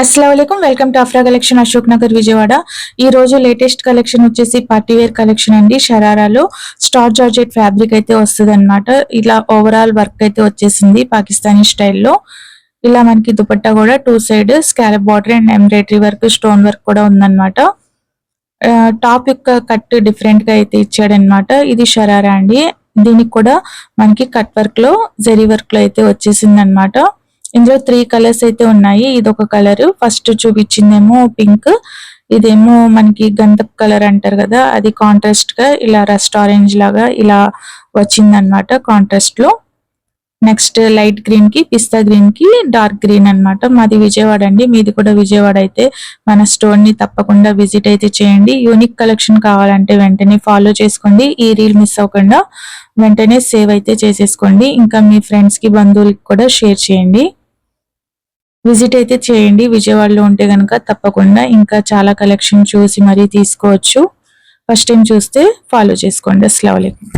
अस्सलामुअलैकुम welcome to Afra collection Ashok Nagar Vijayawada. ఈ రోజు లేటెస్ట్ కలెక్షన్ వచ్చేసి పార్టీ వేర్ కలెక్షన్ అండి। షరారాలో స్టార్ జార్జెట్ ఫ్యాబ్రిక్ అయితే వస్తదన్నమాట। ఇలా ఓవరాల్ వర్క్ అయితే వచ్చేసింది పాకిస్తానీ స్టైల్లో। ఇలా మనకి దుపట్టా కూడా two side scallop border and embroidery work stone work కూడా ఉందన్నమాట। టాప్ యొక్క కట్ డిఫరెంట్ గా అయితే ఇచ్చాడన్నమాట। ఇది షరారా అండి। దీనికి కూడా మనకి కట్ వర్క్ లో జరీ వర్క్ లో అయితే వచ్చేసింది అన్నమాట। ఇందులో 3 కలర్స్ అయితే ఉన్నాయి। ఇది ఒక కలర్, ఫస్ట్ చూపించిందేమో పింక్, ఇదేమో మనకి గంధపు కలర్ అంటారు కదా, అది కాంట్రాస్ట్ గా ఇలా రస్ట్ ఆరెంజ్ లాగా ఇలా వచ్చిందన్నమాట కాంట్రాస్ట్ లో। నెక్స్ట్ లైట్ గ్రీన్ కి పిస్తా గ్రీన్ కి డార్క్ గ్రీన్ అన్నమాట। మాది విజయవాడ అండి, మీది కూడా విజయవాడ అయితే మన స్టోర్ ని తప్పకుండా విజిట్ అయితే చేయండి। యూనిక్ కలెక్షన్ కావాలంటే వెంటనే ఫాలో చేసుకోండి, ఈ రీల్ మిస్ అవ్వకుండా వెంటనే సేవ్ అయితే చేసేసుకోండి। ఇంకా మీ ఫ్రెండ్స్ కి బంధువులకి కూడా షేర్ చేయండి, విజిట్ అయితే చేయండి। విజయవాడలో ఉంటే గనక తప్పకుండా ఇంకా చాలా కలెక్షన్ చూసి మరీ తీసుకోవచ్చు। ఫస్ట్ టైం చూస్తే ఫాలో చేసుకోండి। అస్సలాము అలైకుం।